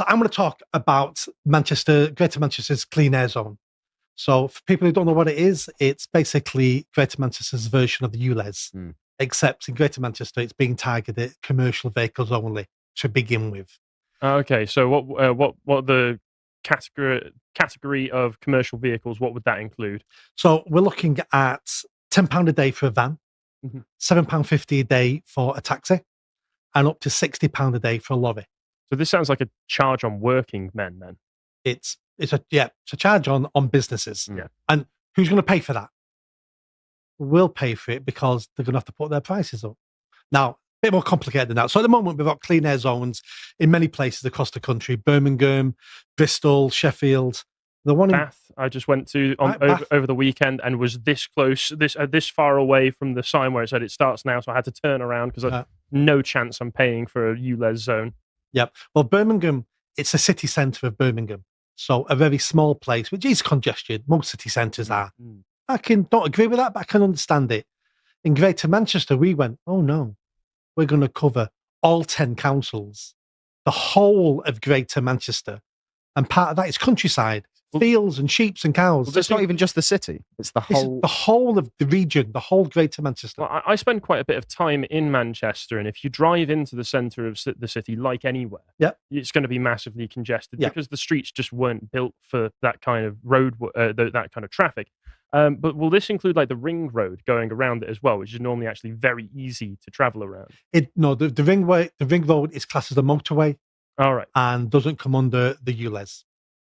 So I'm going to talk about Manchester, Greater Manchester's clean air zone. So for people who don't know what it is, it's basically Greater Manchester's version of the ULEZ, except in Greater Manchester, it's being targeted at commercial vehicles only to begin with. Okay, so what the category of commercial vehicles? What would that include? So we're looking at £10 a day for a van, £7.50 a day for a taxi, and up to £60 a day for a lorry. So this sounds like a charge on working men. Then it's a charge on businesses. Yeah. And who's going to pay for that? We'll pay for it because they're going to have to put their prices up. Now, a bit more complicated than that. So at the moment, we've got clean air zones in many places across the country: Birmingham, Bristol, Sheffield. The one in Bath, I just went to over the weekend and was this close, this far away from the sign where it said it starts now. So I had to turn around because I had no chance I'm paying for a ULEZ zone. Yep. Well, Birmingham, it's a city centre of Birmingham. So a very small place, which is congested. Most city centres are. I don't agree with that, but I can understand it. In Greater Manchester, we went, oh no, we're going to cover all 10 councils, the whole of Greater Manchester. And part of that is countryside, fields and sheep and cows. Well, it's not even just the city. It's the whole of the region, the whole Greater Manchester. Well, I spend quite a bit of time in Manchester, and if you drive into the centre of the city, like anywhere, it's going to be massively congested because the streets just weren't built for that kind of road, that kind of traffic. But will this include like the ring road going around it as well, which is normally actually very easy to travel around? No, the ring road is classed as a motorway. All right. And doesn't come under the ULEZ.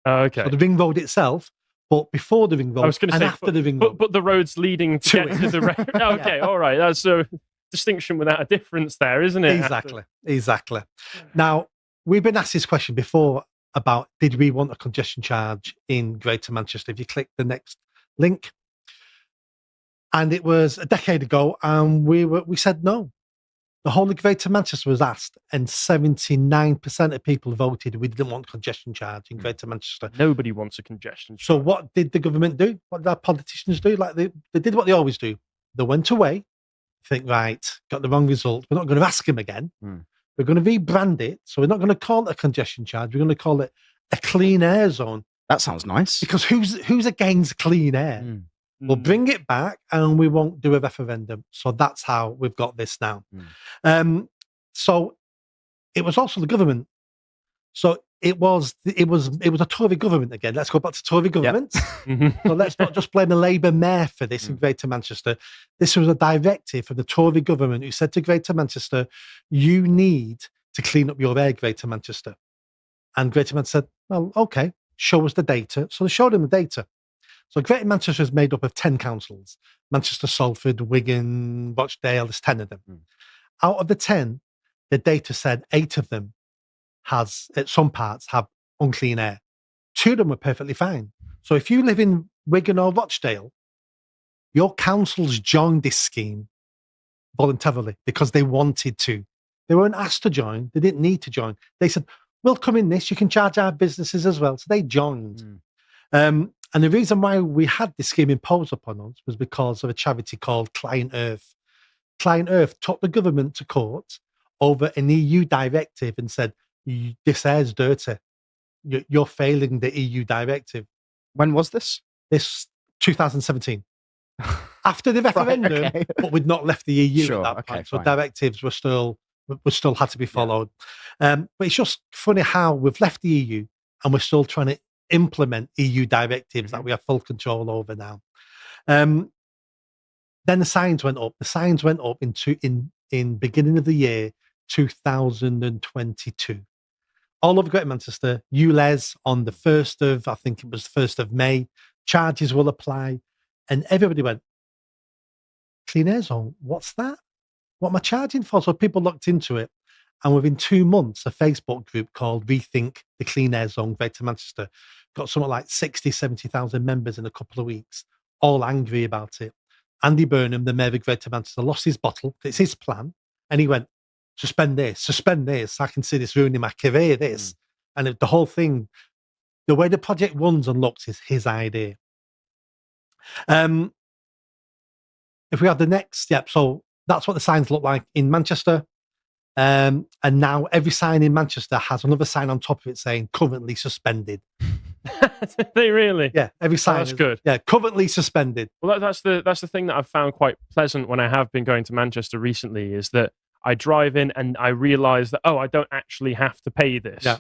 Okay. So the ring road itself, but before the ring road, I was going to say after the ring road. But the roads leading to get to the road. Okay, all right. That's a distinction without a difference there, isn't it? Exactly. Now, we've been asked this question before about did we want a congestion charge in Greater Manchester? If you click the next link. And it was a decade ago, and we said no. The whole of Greater Manchester was asked, and 79% of people voted we didn't want congestion charge in Greater Manchester. Nobody wants a congestion charge. So what did the government do? What did our politicians do? Like they did what they always do. They went away, think, right, got the wrong result. We're not going to ask them again. We're going to rebrand it. So we're not going to call it a congestion charge. We're going to call it a clean air zone. That sounds nice. Because who's against clean air? We'll bring it back and we won't do a referendum. So that's how we've got this now. So it was also the government. So it was a Tory government again. Let's go back to Tory government. So let's not just blame a Labour mayor for this in Greater Manchester. This was a directive from the Tory government who said to Greater Manchester, you need to clean up your air, Greater Manchester. And Greater Manchester said, well, okay, show us the data. So they showed him the data. So Greater Manchester is made up of 10 councils: Manchester, Salford, Wigan, Rochdale. There's 10 of them. Out of the 10, the data said 8 of them at some parts have unclean air. 2 of them were perfectly fine. So if you live in Wigan or Rochdale, your councils joined this scheme voluntarily because they wanted to. They weren't asked to join. They didn't need to join. They said, we'll come in this. You can charge our businesses as well. So they joined. And the reason why we had this scheme imposed upon us was because of a charity called Client Earth. Client Earth took the government to court over an EU directive and said, this air's dirty. You're failing the EU directive. When was this? This 2017. After the referendum, Right, okay. But we'd not left the EU Sure, at that okay, point. So fine. directives were still had to be followed. But it's just funny how we've left the EU and we're still trying to implement EU directives that we have full control over now. Then the signs went up. The signs went up in beginning of the year 2022. All over Greater Manchester, ULEZ on the 1st of, I think it was 1st of May, charges will apply. And everybody went, clean air zone, what's that? What am I charging for? So people looked into it. And within 2 months, a Facebook group called Rethink the Clean Air Zone Greater Manchester got something like 60, 70,000 members in a couple of weeks, all angry about it. Andy Burnham, the mayor of Greater Manchester, lost his bottle. It's his plan. And he went, suspend this. I can see this ruining my career, this. And the whole thing, the way the project runs and looks is his idea. If we have the next, so that's what the signs look like in Manchester. And now every sign in Manchester has another sign on top of it saying currently suspended. They really? Yeah, every sign. That's good. Yeah, currently suspended. Well, that's the thing that I've found quite pleasant when I have been going to Manchester recently, is that I drive in and I realise that, I don't actually have to pay this. Yeah.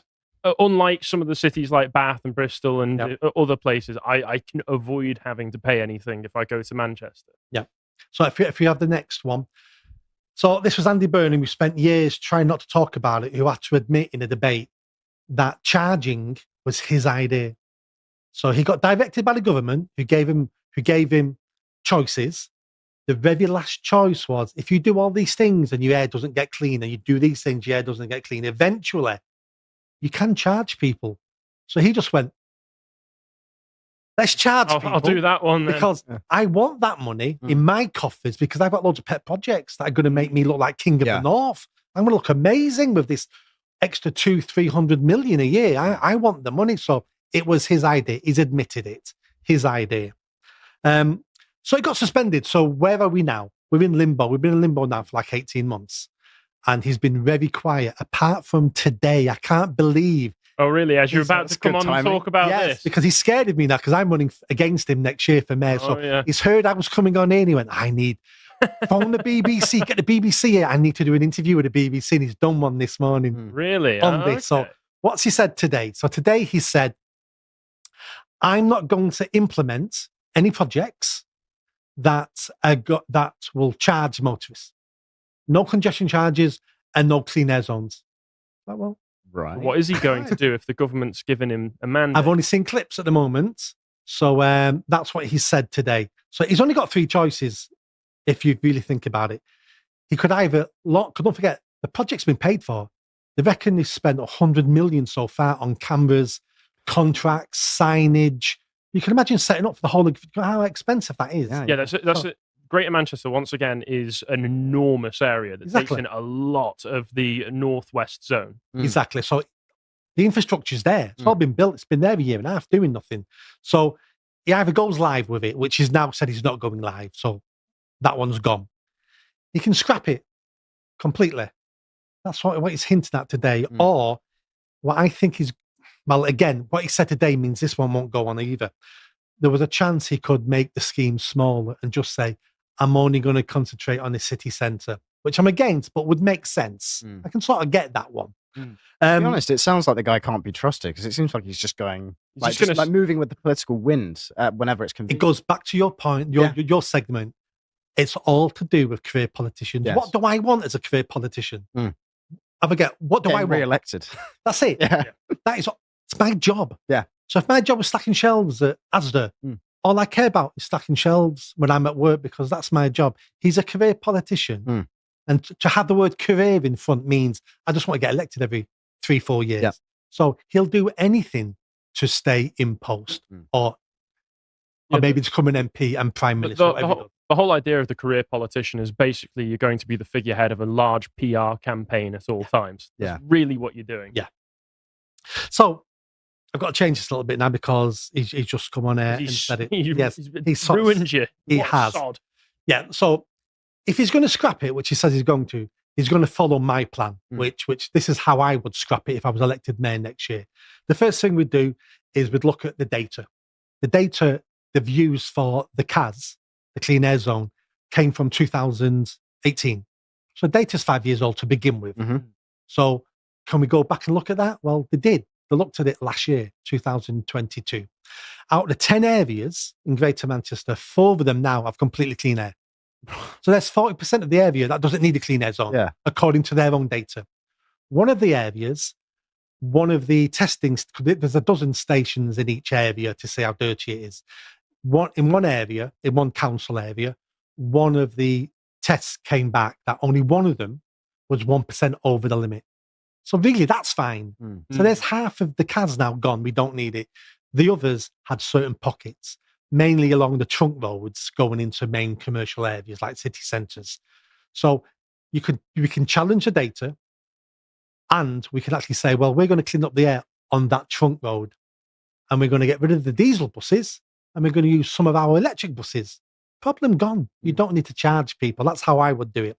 Unlike some of the cities like Bath and Bristol and other places, I can avoid having to pay anything if I go to Manchester. Yeah. So if you have the next one. So this was Andy Burnham, who spent years trying not to talk about it, who had to admit in a debate that charging was his idea. So he got directed by the government, who gave him choices. The very last choice was, if you do all these things and your air doesn't get clean, and you do these things, your air doesn't get clean, eventually you can charge people. So he just went, let's charge people. I'll do that one then. Because I want that money in my coffers, because I've got loads of pet projects that are going to make me look like King of the North. I'm going to look amazing with this extra 200-300 million a year. I want the money. So it was his idea. He's admitted it. His idea. So it got suspended. So where are we now? We're in limbo. We've been in limbo now for like 18 months. And he's been very quiet. Apart from today, I can't believe. Oh, really? As you're about to come on and talk about this? Because he's scared of me now, because I'm running against him next year for mayor. So he's heard I was coming on here, and he went, I need, phone the BBC, get the BBC here. I need to do an interview with the BBC. And he's done one this morning. Really? On this. Okay. So what's he said today? So today he said, I'm not going to implement any projects that will charge motorists. No congestion charges and no clean air zones. Like, well, right. What is he going to do if the government's given him a mandate? I've only seen clips at the moment. So that's what he said today. So he's only got three choices, if you really think about it. He could either, don't forget, the project's been paid for. They reckon they've spent 100 million so far on cameras, contracts, signage. You can imagine setting up for the whole of how expensive that is. Yeah, that's it. Greater Manchester, once again, is an enormous area that takes in a lot of the northwest zone. Exactly. So the infrastructure's there. It's all been built. It's been there a year and a half doing nothing. So he either goes live with it, which he's now said he's not going live. So that one's gone. He can scrap it completely. That's what he's hinting at today. Or what I think is, well, again, what he said today means this one won't go on either. There was a chance he could make the scheme smaller and just say, I'm only going to concentrate on the city centre, which I'm against, but would make sense. I can sort of get that one. To be honest, it sounds like the guy can't be trusted, because it seems like he's just going, like moving with the political wind whenever it's convenient. It goes back to your point, your segment. It's all to do with career politicians. Yes. What do I want as a career politician? I forget, what do I want? Re-elected. That's it. It's my job. Yeah. So if my job was stacking shelves at Asda, all I care about is stacking shelves when I'm at work, because that's my job. He's a career politician. And to have the word career in front means I just want to get elected every 3-4 years. Yeah. So he'll do anything to stay in post or maybe to become an MP and Prime Minister. The whole idea of the career politician is basically you're going to be the figurehead of a large PR campaign at all times. That's really what you're doing. Yeah. So I've got to change this a little bit now, because he's just come on air and said it. He's ruined you. He has. Sod. Yeah. So if he's going to scrap it, which he says he's going to follow my plan, which this is how I would scrap it if I was elected mayor next year. The first thing we'd do is we'd look at the data. The views for the CAZ, the Clean Air Zone, came from 2018. So data's 5 years old to begin with. So can we go back and look at that? Well, they did. They looked at it last year, 2022. Out of the 10 areas in Greater Manchester, 4 of them now have completely clean air. So that's 40% of the area that doesn't need a clean air zone, according to their own data. One of the areas, one of the testings, there's a dozen stations in each area to see how dirty it is. In one area, in one council area, one of the tests came back that only one of them was 1% over the limit. So really, that's fine. So there's half of the CAZ now gone. We don't need it. The others had certain pockets, mainly along the trunk roads going into main commercial areas like city centres. So we can challenge the data, and we can actually say, well, we're going to clean up the air on that trunk road, and we're going to get rid of the diesel buses, and we're going to use some of our electric buses. Problem gone. You don't need to charge people. That's how I would do it.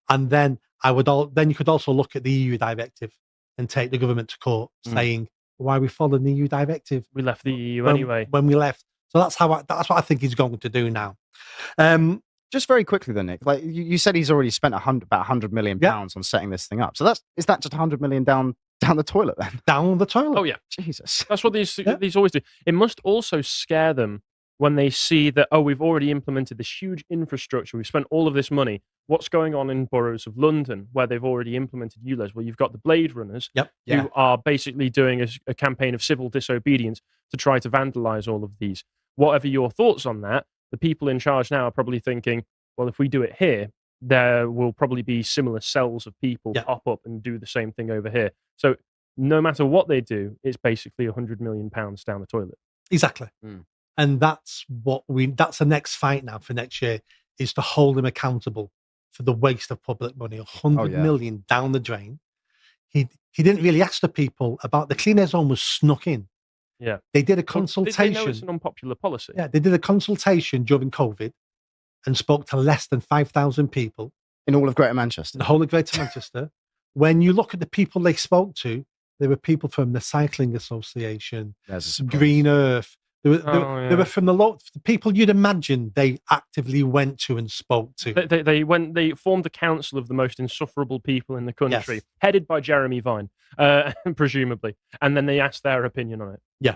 And then then you could also look at the EU directive and take the government to court saying, why are we following the EU directive? We left the EU anyway. When we left. So that's what I think he's going to do now. Just very quickly then, Nick, like you said, he's already spent about £100 million on setting this thing up. So is that just £100 million down the toilet then? Down the toilet. Oh yeah, Jesus. That's what these always do. It must also scare them when they see that, we've already implemented this huge infrastructure. We've spent all of this money. What's going on in boroughs of London where they've already implemented ULEZ? Well, you've got the Blade Runners who are basically doing a campaign of civil disobedience to try to vandalise all of these. Whatever your thoughts on that, the people in charge now are probably thinking, well, if we do it here, there will probably be similar cells of people pop up and do the same thing over here. So no matter what they do, it's basically £100 million down the toilet. Exactly. And that's the next fight now for next year, is to hold him accountable for the waste of public money. 100 million down the drain. He didn't really ask the people about the clean air zone was snuck in. Yeah. They did a consultation. They know it's an unpopular policy. Yeah, they did a consultation during COVID and spoke to less than 5,000 people. In all of Greater Manchester. In the whole of Greater Manchester. When you look at the people they spoke to, there were people from the Cycling Association, Green Earth. They were from the people you'd imagine they actively went to and spoke to. They formed the council of the most insufferable people in the country, headed by Jeremy Vine, presumably. And then they asked their opinion on it. Yeah.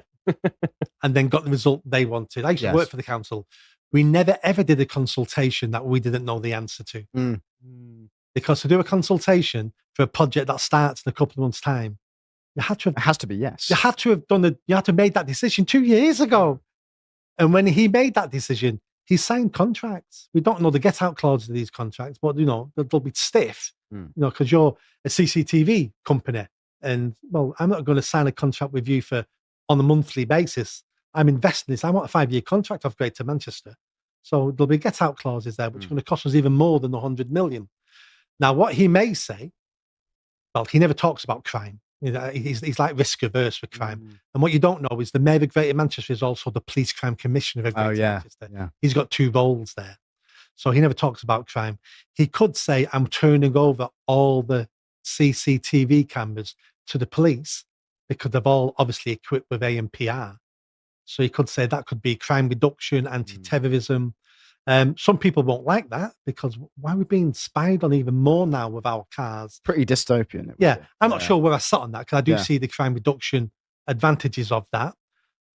And then got the result they wanted. I used to work for the council. We never, ever did a consultation that we didn't know the answer to. Because to do a consultation for a project that starts in a couple of months' time, you had to have, it has to be yes. You had to have you had to have made that decision 2 years ago. And when he made that decision, he signed contracts. We don't know the get out clause of these contracts, but they'll be stiff. Because you're a CCTV company, and I'm not going to sign a contract with you on a monthly basis. I'm investing this. I want a 5-year contract off Greater Manchester. So there'll be get out clauses there, which are going to cost us even more than the 100 million. Now, what he may say, he never talks about crime. He's like risk averse for crime. And what you don't know is the Mayor of Greater Manchester is also the Police Crime Commissioner of Greater Manchester. Yeah. He's got 2 roles there. So he never talks about crime. He could say, I'm turning over all the CCTV cameras to the police because they're all obviously equipped with ANPR. So he could say that could be crime reduction, anti-terrorism. Some people won't like that because why are we being spied on even more now with our cars? Pretty dystopian. I'm not sure where I sat on that because I do see the crime reduction advantages of that,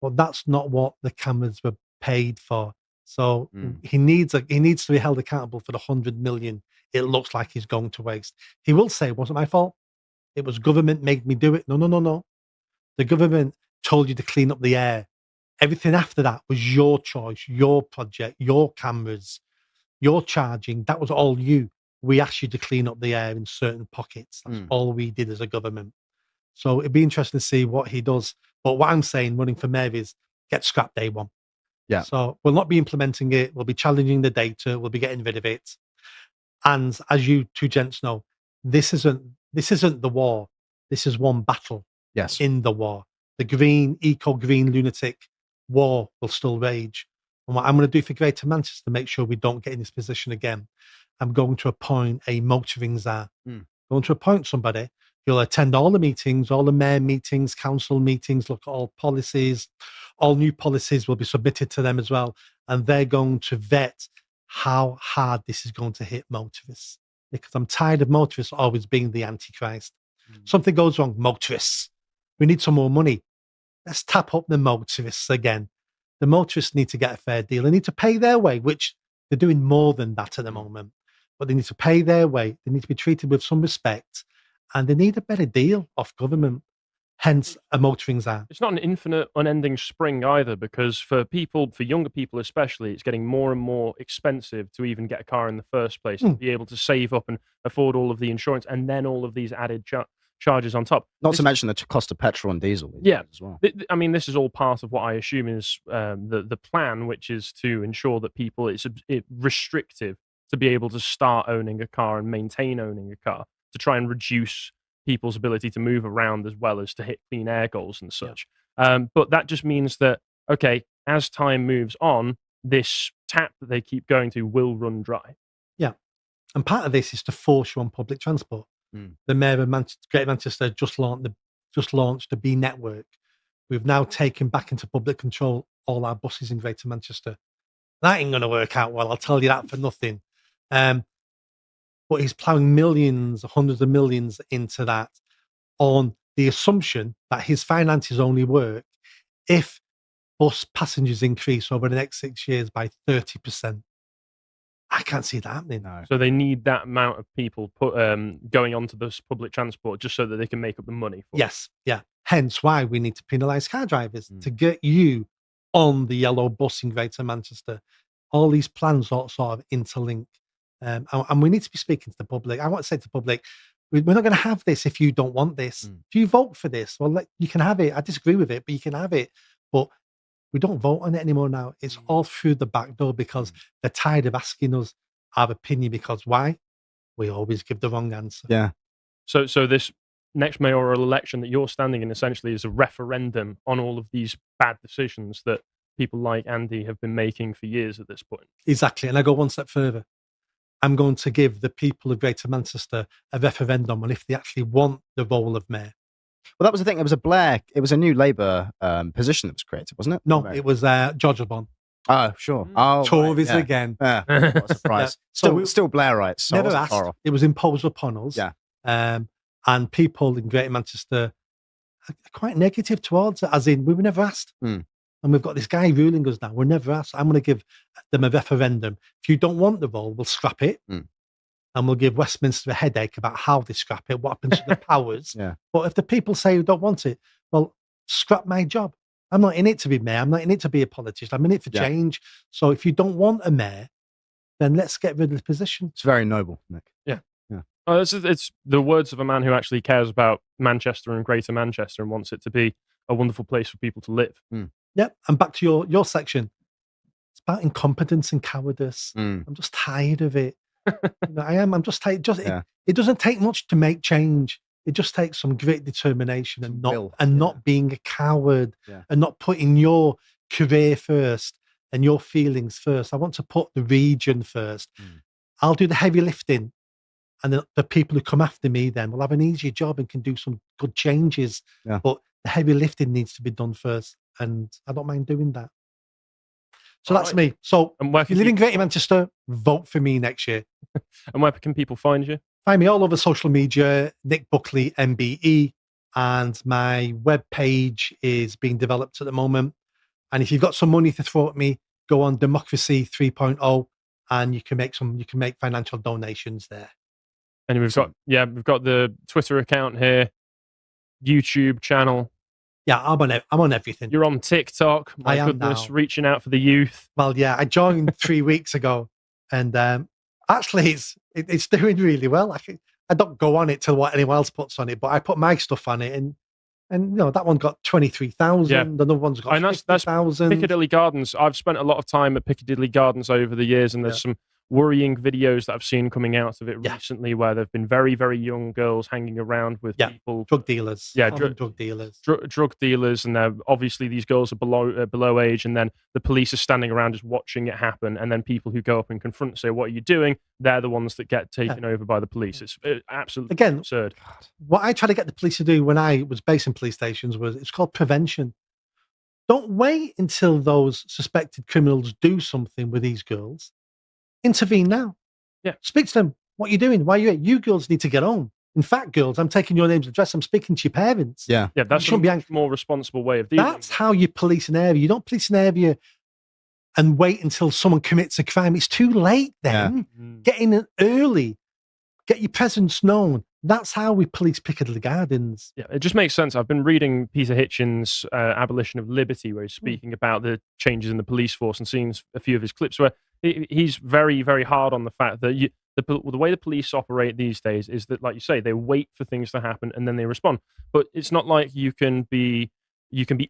but that's not what the cameras were paid for. So he needs to be held accountable for the 100 million. It looks like he's going to waste. He will say, it wasn't my fault. It was government made me do it. No. The government told you to clean up the air. Everything after that was your choice, your project, your cameras, your charging. That was all you. We asked you to clean up the air in certain pockets. That's all we did as a government. So it'd be interesting to see what he does. But what I'm saying, running for mayor, is get scrapped day one. Yeah. So we'll not be implementing it. We'll be challenging the data. We'll be getting rid of it. And as you two gents know, this isn't the war. This is one battle. Yes. In the war. The eco-green lunatic war will still rage. And what I'm going to do for Greater Manchester to make sure we don't get in this position again, I'm going to appoint a motoring czar. Going to appoint somebody who'll attend all the meetings, all the mayor meetings, council meetings, look at all policies. All new policies will be submitted to them as well. And they're going to vet how hard this is going to hit motorists. Because I'm tired of motorists always being the Antichrist. Something goes wrong, motorists. We need some more money. Let's tap up the motorists again. The motorists need to get a fair deal. They need to pay their way, which they're doing more than that at the moment. But they need to pay their way. They need to be treated with some respect. And they need a better deal off government. Hence, a motoring czar. It's not an infinite, unending spring either, because for younger people especially, it's getting more and more expensive to even get a car in the first place, to be able to save up and afford all of the insurance and then all of these added charges on top. Not to mention the cost of petrol and diesel. As well. I mean, this is all part of what I assume is the plan, which is to ensure that it's restrictive to be able to start owning a car and maintain owning a car, to try and reduce people's ability to move around as well as to hit clean air goals and such. But that just means that, okay, as time moves on, this tap that they keep going to will run dry. Yeah. And part of this is to force you on public transport. The mayor of Greater Manchester just launched the B network. We've now taken back into public control all our buses in Greater Manchester. That ain't going to work out well, I'll tell you that for nothing. But he's ploughing millions, hundreds of millions into that on the assumption that his finances only work if bus passengers increase over the next 6 years by 30%. I can't see that happening. No. So they need that amount of people going onto this public transport just so that they can make up the money for Yes, yeah. Hence why we need to penalise car drivers to get you on the yellow bus in Greater Manchester. All these plans sort of interlink. And we need to be speaking to the public. I want to say to the public, we're not going to have this if you don't want this. If you vote for this, well, you can have it. I disagree with it, but you can have it. But we don't vote on it anymore now. It's all through the back door because they're tired of asking us our opinion. Because why? We always give the wrong answer. Yeah. So this next mayoral election that you're standing in essentially is a referendum on all of these bad decisions that people like Andy have been making for years at this point. Exactly. And I go one step further. I'm going to give the people of Greater Manchester a referendum on if they actually want the role of mayor. Well, that was the thing. It was a new Labour position that was created, wasn't it? No, it was George Osborne. Oh, sure. Oh, Tories again. Yeah. What a surprise. Still Blairites. So never asked. It was imposed upon us. Yeah. And people in Greater Manchester are quite negative towards it, as in we were never asked. And we've got this guy ruling us now. We're never asked. I'm going to give them a referendum. If you don't want the role, we'll scrap it. And we'll give Westminster a headache about how they scrap it, what happens to the powers. But if the people say you don't want it, well, scrap my job. I'm not in it to be mayor. I'm not in it to be a politician. I'm in it for change. So if you don't want a mayor, then let's get rid of the position. It's very noble, Nick. Yeah. Oh, it's the words of a man who actually cares about Manchester and Greater Manchester and wants it to be a wonderful place for people to live. Yep. And back to your section. It's about incompetence and cowardice. I'm just tired of it. I am. I'm just tired. It doesn't take much to make change. It just takes some great determination and not being a coward and not putting your career first and your feelings first. I want to put the region first. I'll do the heavy lifting, and the people who come after me then will have an easier job and can do some good changes. But the heavy lifting needs to be done first, and I don't mind doing that. So that's me. So if you live in Greater Manchester, vote for me next year. And where can people find you? Find me all over social media, Nick Buckley, MBE, and my webpage is being developed at the moment. And if you've got some money to throw at me, go on Democracy 3.0 and you can make financial donations there. And we've got the Twitter account here, YouTube channel. Yeah, I'm on everything. You're on TikTok. My goodness, reaching out for the youth. Well, yeah, I joined 3 weeks ago, and actually, it's doing really well. I don't go on it till what anyone else puts on it, but I put my stuff on it, and that one got 23,000. Yeah. Another one's got 50,000. Piccadilly Gardens. I've spent a lot of time at Piccadilly Gardens over the years, and there's some worrying videos that I've seen coming out of it recently where there have been very, very young girls hanging around with people. Drug dealers. Yeah, drug dealers. Drug dealers, and obviously these girls are below age, and then the police are standing around just watching it happen, and then people who go up and confront say, "What are you doing?" They're the ones that get taken over by the police. It's absolutely absurd. What I try to get the police to do when I was based in police stations it's called prevention. Don't wait until those suspected criminals do something with these girls. Intervene now. Yeah. Speak to them. What are you doing? Why are you here? You girls need to get on. In fact, girls, I'm taking your names and address. I'm speaking to your parents. Yeah, that's a much more responsible way of dealing. That's how you police an area. You don't police an area and wait until someone commits a crime. It's too late then. Get in early. Get your presence known. That's how we police Piccadilly Gardens. Yeah, it just makes sense. I've been reading Peter Hitchens' Abolition of Liberty, where he's speaking about the changes in the police force and seeing a few of his clips where he's very, very hard on the fact that the way the police operate these days is that, like you say, they wait for things to happen and then they respond. But it's not like you can be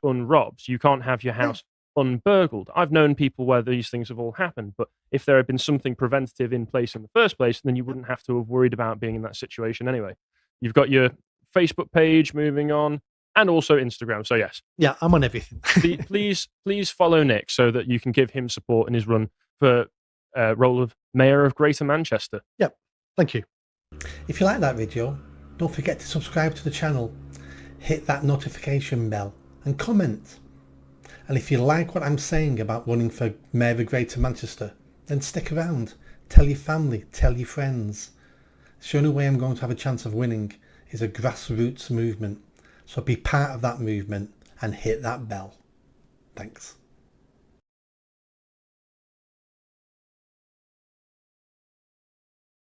unrobbed. You can't have your house unburgled. I've known people where these things have all happened, but if there had been something preventative in place in the first place, then you wouldn't have to have worried about being in that situation anyway. You've got your Facebook page moving on, and also Instagram. So yes. Yeah, I'm on everything. please follow Nick so that you can give him support in his run for role of Mayor of Greater Manchester. Yep. Thank you. If you like that video, don't forget to subscribe to the channel, hit that notification bell and comment. And if you like what I'm saying about running for Mayor of Greater Manchester, then stick around. Tell your family, tell your friends. The only way I'm going to have a chance of winning is a grassroots movement. So be part of that movement and hit that bell. Thanks.